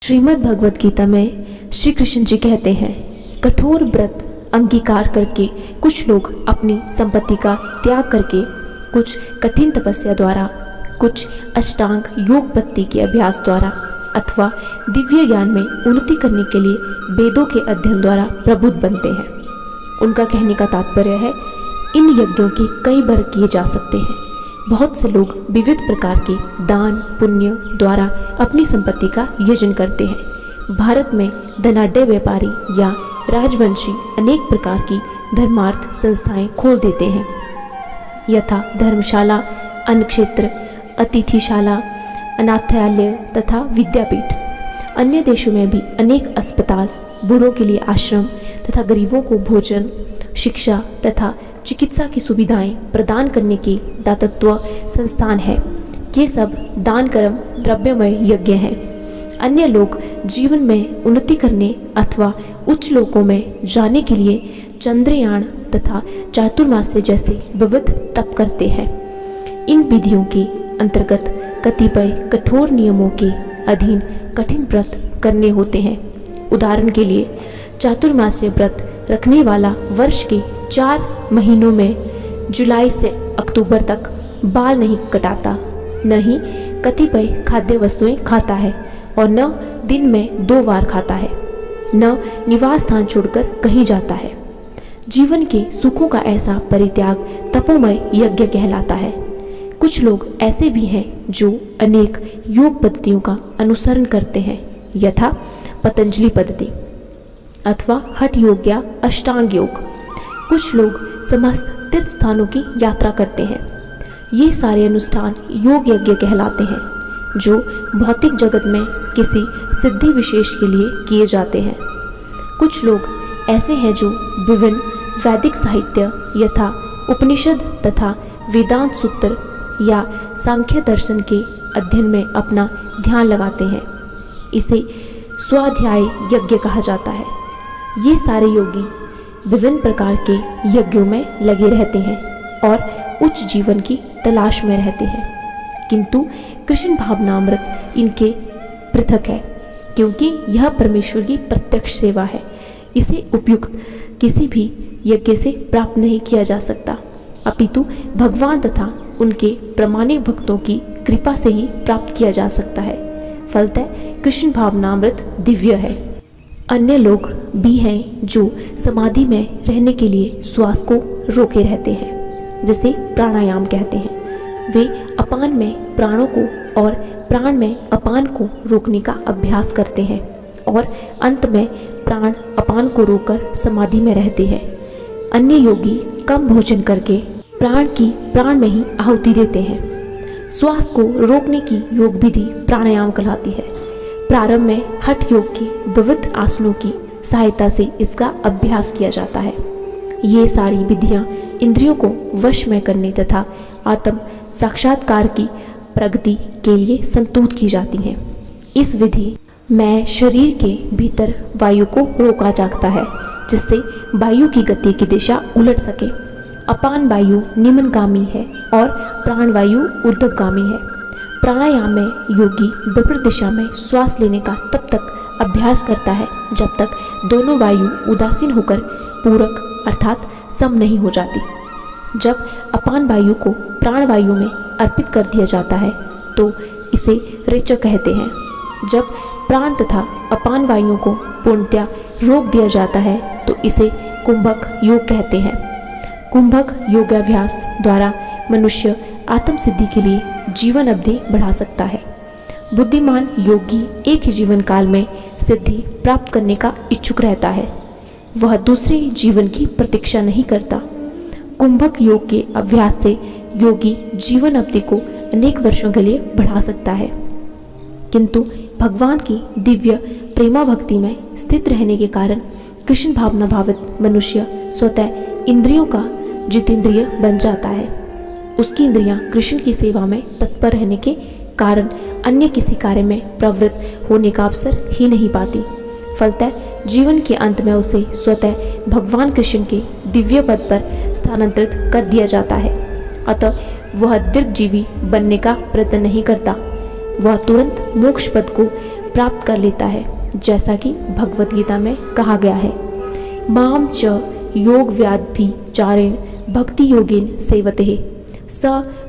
श्रीमद् भगवत गीता में श्री कृष्ण जी कहते हैं, कठोर व्रत अंगीकार करके कुछ लोग अपनी संपत्ति का त्याग करके, कुछ कठिन तपस्या द्वारा, कुछ अष्टांग योग पत्ति के अभ्यास द्वारा अथवा दिव्य ज्ञान में उन्नति करने के लिए वेदों के अध्ययन द्वारा प्रबुद्ध बनते हैं। उनका कहने का तात्पर्य है, इन यज्ञों के कई वर्ग किए जा सकते हैं। बहुत से लोग विविध प्रकार के दान पुण्य द्वारा अपनी संपत्ति का यजन करते हैं। भारत में धनाढ्य व्यापारी या राजवंशी अनेक प्रकार की धर्मार्थ संस्थाएं खोल देते हैं, यथा धर्मशाला, अन्न क्षेत्र, अतिथिशाला, अनाथालय तथा विद्यापीठ। अन्य देशों में भी अनेक अस्पताल, बूढ़ों के लिए आश्रम तथा गरीबों को भोजन, शिक्षा तथा चिकित्सा की सुविधाएं प्रदान करने के दातत्व संस्थान है। ये सब दान कर्म द्रव्यमय यज्ञ हैं। अन्य लोग जीवन में उन्नति करने अथवा उच्च लोकों में जाने के लिए चंद्रयान तथा चातुर्मास्य जैसे विविध तप करते हैं। इन विधियों के अंतर्गत कतिपय कठोर नियमों के अधीन कठिन व्रत करने होते हैं। उदाहरण के लिए चातुर्मास्य व्रत रखने वाला वर्ष के 4 महीनों में जुलाई से अक्टूबर तक बाल नहीं कटाता, न ही कतिपय खाद्य वस्तुएं खाता है और न दिन में 2 बार खाता है, न निवास स्थान छोड़कर कहीं जाता है। जीवन के सुखों का ऐसा परित्याग तपोमय यज्ञ कहलाता है। कुछ लोग ऐसे भी हैं जो अनेक योग पद्धतियों का अनुसरण करते हैं, यथा पतंजलि पद्धति अथवा हठ योग या अष्टांग योग। कुछ लोग समस्त तीर्थ स्थानों की यात्रा करते हैं। ये सारे अनुष्ठान योग यज्ञ कहलाते हैं, जो भौतिक जगत में किसी सिद्धि विशेष के लिए किए जाते हैं। कुछ लोग ऐसे हैं जो विभिन्न वैदिक साहित्य यथा उपनिषद तथा वेदांत सूत्र या सांख्य दर्शन के अध्ययन में अपना ध्यान लगाते हैं। इसे स्वाध्याय यज्ञ कहा जाता है। ये सारे योगी विभिन्न प्रकार के यज्ञों में लगे रहते हैं और उच्च जीवन की तलाश में रहते हैं, किंतु कृष्ण भावनामृत इनके पृथक है, क्योंकि यह परमेश्वर की प्रत्यक्ष सेवा है। इसे उपयुक्त किसी भी यज्ञ से प्राप्त नहीं किया जा सकता, अपितु भगवान तथा उनके प्रामाणिक भक्तों की कृपा से ही प्राप्त किया जा सकता है। फलतः कृष्ण भावनामृत दिव्य है। अन्य लोग भी हैं जो समाधि में रहने के लिए श्वास को रोके रहते हैं, जिसे प्राणायाम कहते हैं। वे अपान में प्राणों को और प्राण में अपान को रोकने का अभ्यास करते हैं और अंत में प्राण अपान को रोककर समाधि में रहते हैं। अन्य योगी कम भोजन करके प्राण की प्राण में ही आहुति देते हैं। श्वास को रोकने की योग विधि प्राणायाम कहलाती है। प्रारंभ में हठ योग की विविध आसनों की सहायता से इसका अभ्यास किया जाता है। ये सारी विधियां इंद्रियों को वश में करने तथा आत्म साक्षात्कार की प्रगति के लिए संतुलित की जाती हैं। इस विधि में शरीर के भीतर वायु को रोका जाता है, जिससे वायु की गति की दिशा उलट सके। अपान वायु निम्नगामी है और प्राण वायु ऊर्ध्वगामी है। प्राणायाम में योगी विपरीत दिशा में श्वास लेने का तब तक अभ्यास करता है जब तक दोनों वायु उदासीन होकर पूरक अर्थात सम नहीं हो जाती। जब अपान वायु को प्राण वायु में अर्पित कर दिया जाता है तो इसे रेचक कहते हैं। जब प्राण तथा अपान वायुओं को पूर्णतया रोक दिया जाता है तो इसे कुंभक योग कहते हैं। कुंभक योगाभ्यास द्वारा मनुष्य आत्म सिद्धि के लिए जीवन अवधि बढ़ा सकता है। बुद्धिमान योगी एक ही जीवन काल में सिद्धि प्राप्त करने का इच्छुक रहता है, वह दूसरे जीवन की प्रतीक्षा नहीं करता। कुंभक योग के अभ्यास से योगी जीवन अवधि को अनेक वर्षों के लिए बढ़ा सकता है, किंतु भगवान की दिव्य प्रेमा भक्ति में स्थित रहने के कारण कृष्ण भावना भावित मनुष्य स्वतः इंद्रियों का जितेंद्रिय बन जाता है। उसकी इंद्रियां कृष्ण की सेवा में तत्पर रहने के कारण अन्य किसी कार्य में प्रवृत्त होने का अवसर ही नहीं पाती। फलतः जीवन के अंत में उसे स्वतः भगवान कृष्ण के दिव्य पद पर स्थानांतरित कर दिया जाता है। अतः वह दीर्घजीवी बनने का प्रयत्न नहीं करता, वह तुरंत मोक्ष पद को प्राप्त कर लेता है, जैसा कि भगवत गीता में कहा गया है, माम च योग व्याधिचारेण भक्ति योगेन सेवते स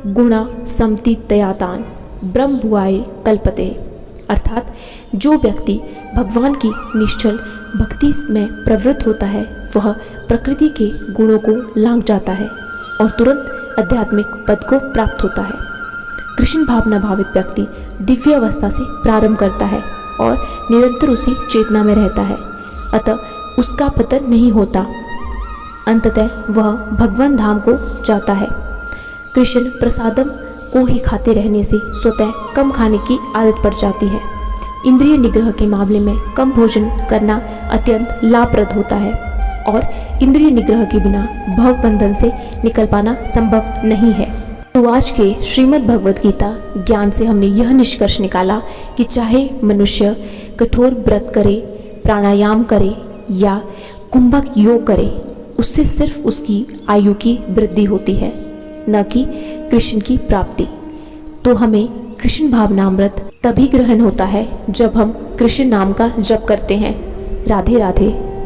गुणा समतीतयातान ब्रह्म भुआय कल्पते। अर्थात जो व्यक्ति भगवान की निश्चल भक्ति में प्रवृत्त होता है वह प्रकृति के गुणों को लांघ जाता है और तुरंत आध्यात्मिक पद को प्राप्त होता है। कृष्ण भावना भावित व्यक्ति दिव्य अवस्था से प्रारंभ करता है और निरंतर उसी चेतना में रहता है, अतः उसका पतन नहीं होता। अंततः वह भगवान धाम को जाता है। कृष्ण प्रसादम को ही खाते रहने से स्वतः कम खाने की आदत पड़ जाती है। इंद्रिय निग्रह के मामले में कम भोजन करना अत्यंत लाभप्रद होता है और इंद्रिय निग्रह के बिना भव बंधन से निकल पाना संभव नहीं है। तो आज के श्रीमद् भगवद गीता ज्ञान से हमने यह निष्कर्ष निकाला कि चाहे मनुष्य कठोर व्रत करे, प्राणायाम करे या कुंभक योग करे, उससे सिर्फ उसकी आयु की वृद्धि होती है, न कि कृष्ण की प्राप्ति। तो हमें कृष्ण भावनामृत तभी ग्रहण होता है जब हम कृष्ण नाम का जप करते हैं। राधे राधे।